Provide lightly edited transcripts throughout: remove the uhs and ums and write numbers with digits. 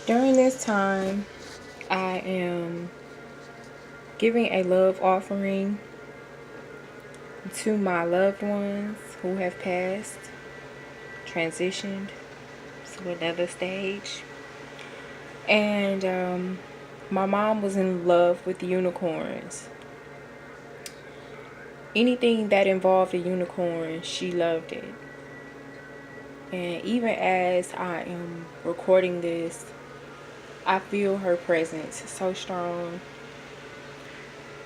During this time, I am giving a love offering to my loved ones who have passed, transitioned to another stage. And my mom was in love with unicorns. Anything that involved a unicorn, she loved it. And even as I am recording this, I feel her presence so strong.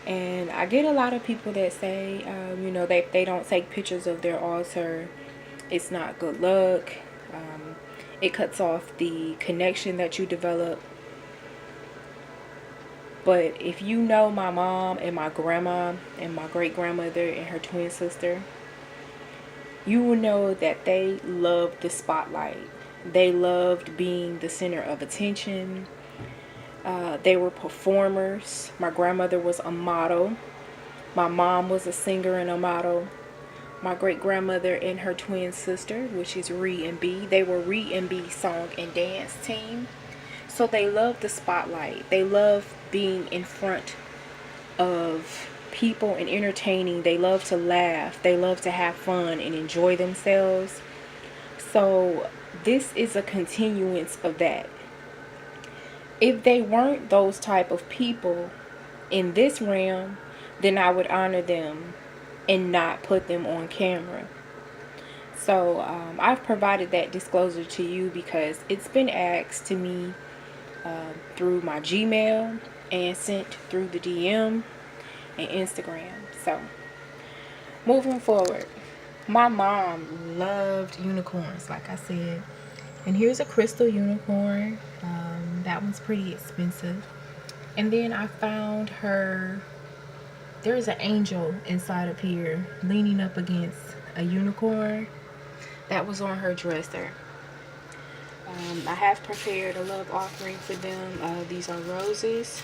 And I get a lot of people that say, they don't take pictures of their altar. It's not good luck. It cuts off the connection that you develop. But if you know my mom and my grandma and my great grandmother and her twin sister, you will know that they loved the spotlight. They loved being the center of attention. They were performers. My grandmother was a model. My mom was a singer and a model. My great grandmother and her twin sister, which is Ree and B, they were Ree and B song and dance team. So they loved the spotlight. They loved being in front of people and entertaining. They love to laugh. They love to have fun and enjoy themselves. So this is a continuance of that. If they weren't those type of people in this realm, then I would honor them and not put them on camera. So I've provided that disclosure to you because it's been asked to me through my Gmail and sent through the DM and Instagram. So moving forward, my mom loved unicorns, like I said. And here's a crystal unicorn. That one's pretty expensive. And then I found her, there's an angel inside of here leaning up against a unicorn that was on her dresser. I have prepared a love offering for them. These are roses.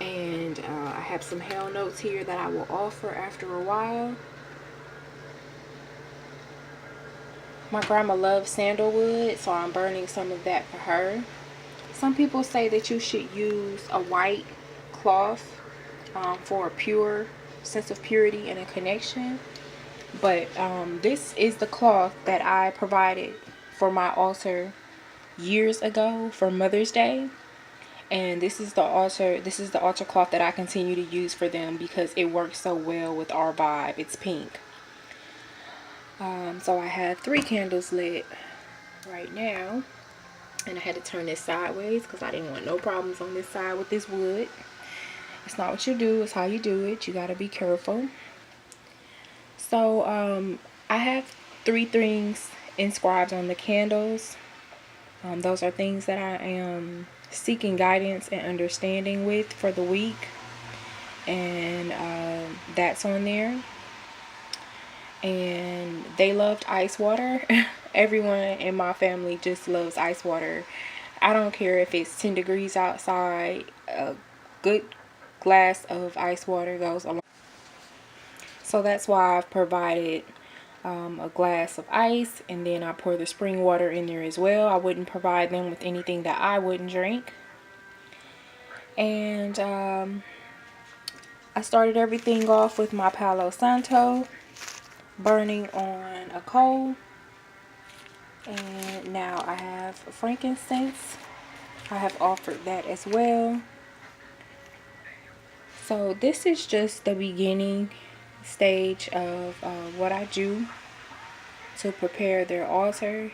And I have some hell notes here that I will offer after a while. My grandma loves sandalwood, so I'm burning some of that for her. Some people say that you should use a white cloth for a pure sense of purity and a connection. But this is the cloth that I provided for my altar years ago for Mother's Day. And this is the altar cloth that I continue to use for them because it works so well with our vibe. It's pink. So I have 3 candles lit right now. And I had to turn this sideways because I didn't want no problems on this side with this wood. It's not what you do, it's how you do it. You gotta be careful. So I have 3 things inscribed on the candles. Those are things that I am seeking guidance and understanding with for the week. And that's on there. And they loved ice water. Everyone in my family just loves ice water. I don't care if it's 10 degrees outside. A good glass of ice water goes along. So that's why I've provided a glass of ice, and then I pour the spring water in there as well. I wouldn't provide them with anything that I wouldn't drink. And I started everything off with my Palo Santo burning on a coal. And now I have frankincense. I have offered that as well. So this is just the beginning stage of what I do to prepare their altar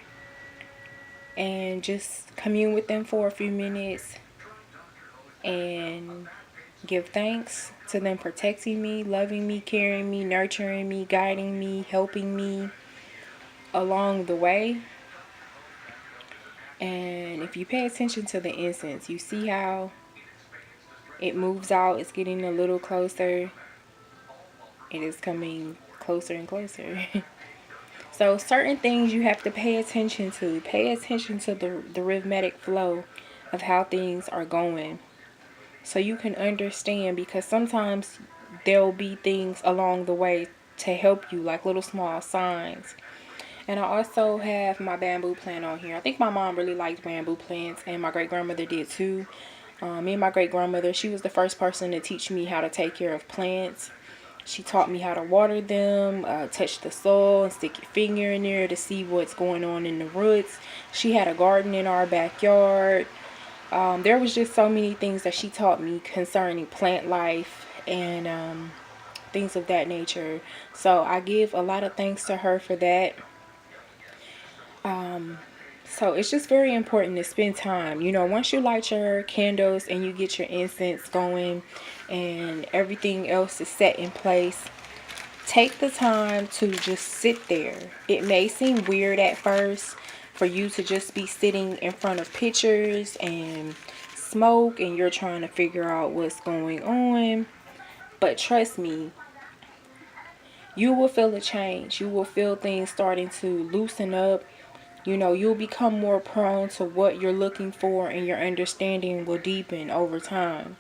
and just commune with them for a few minutes and give thanks to them protecting me, loving me, caring me, nurturing me, guiding me, helping me along the way. And if you pay attention to the incense, you see how it moves out. It's getting a little closer. It is coming closer and closer. So certain things you have to pay attention to. Pay attention to the rhythmic flow of how things are going, so you can understand, because sometimes there'll be things along the way to help you, like little small signs. And I also have my bamboo plant on here. I think my mom really liked bamboo plants, and my great grandmother did too. Me and my great grandmother, she was the first person to teach me how to take care of plants. She taught me how to water them, touch the soil, and stick your finger in there to see what's going on in the roots. She had a garden in our backyard. There was just so many things that she taught me concerning plant life and things of that nature. So I give a lot of thanks to her for that. So it's just very important to spend time. You know, once you light your candles and you get your incense going and everything else is set in place, take the time to just sit there. It may seem weird at first for you to just be sitting in front of pictures and smoke and you're trying to figure out what's going on. But trust me, you will feel a change. You will feel things starting to loosen up. You know, you'll become more prone to what you're looking for, and your understanding will deepen over time.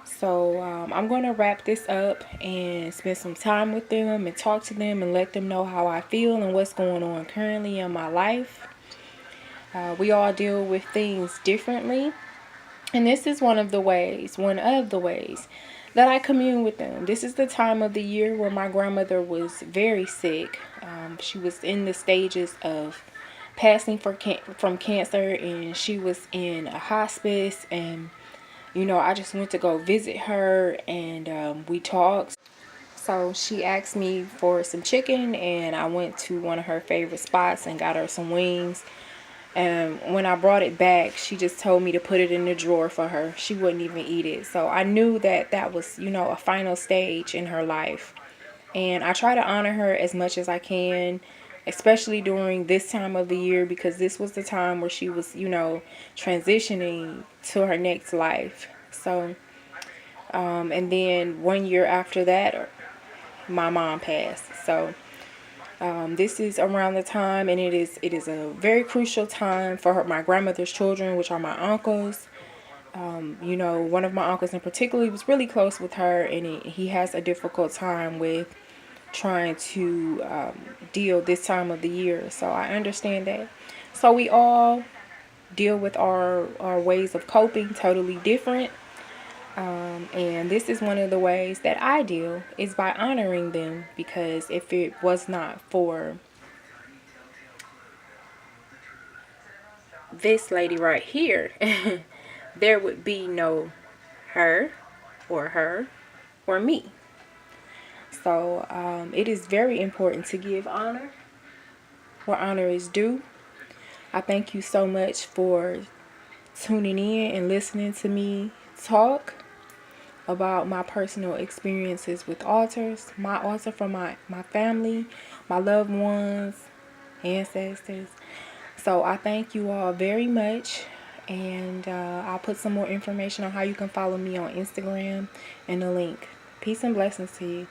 So I'm going to wrap this up and spend some time with them and talk to them and let them know how I feel and what's going on currently in my life. We all deal with things differently. And this is one of the ways that I commune with them. This is the time of the year where my grandmother was very sick. She was in the stages of passing from cancer, and she was in a hospice, and you know, I just went to go visit her, and we talked. So she asked me for some chicken, and I went to one of her favorite spots and got her some wings. And when I brought it back, she just told me to put it in the drawer for her. She wouldn't even eat it. So I knew that that was, you know, a final stage in her life. And I try to honor her as much as I can, especially during this time of the year, because this was the time where she was, you know, transitioning to her next life. So, and then 1 year after that, my mom passed. So, this is around the time, and it is a very crucial time for my grandmother's children, which are my uncles. You know, one of my uncles in particular was really close with her, and he has a difficult time with trying to deal this time of the year. So I understand that. So we all deal with our ways of coping totally different. And this is one of the ways that I deal is by honoring them, because if it was not for this lady right here, there would be no her or me. So it is very important to give honor where honor is due. I thank you so much for tuning in and listening to me talk about my personal experiences with altars, my altar from my family, my loved ones, ancestors. So I thank you all very much, and I'll put some more information on how you can follow me on Instagram in the link. Peace and blessings to you.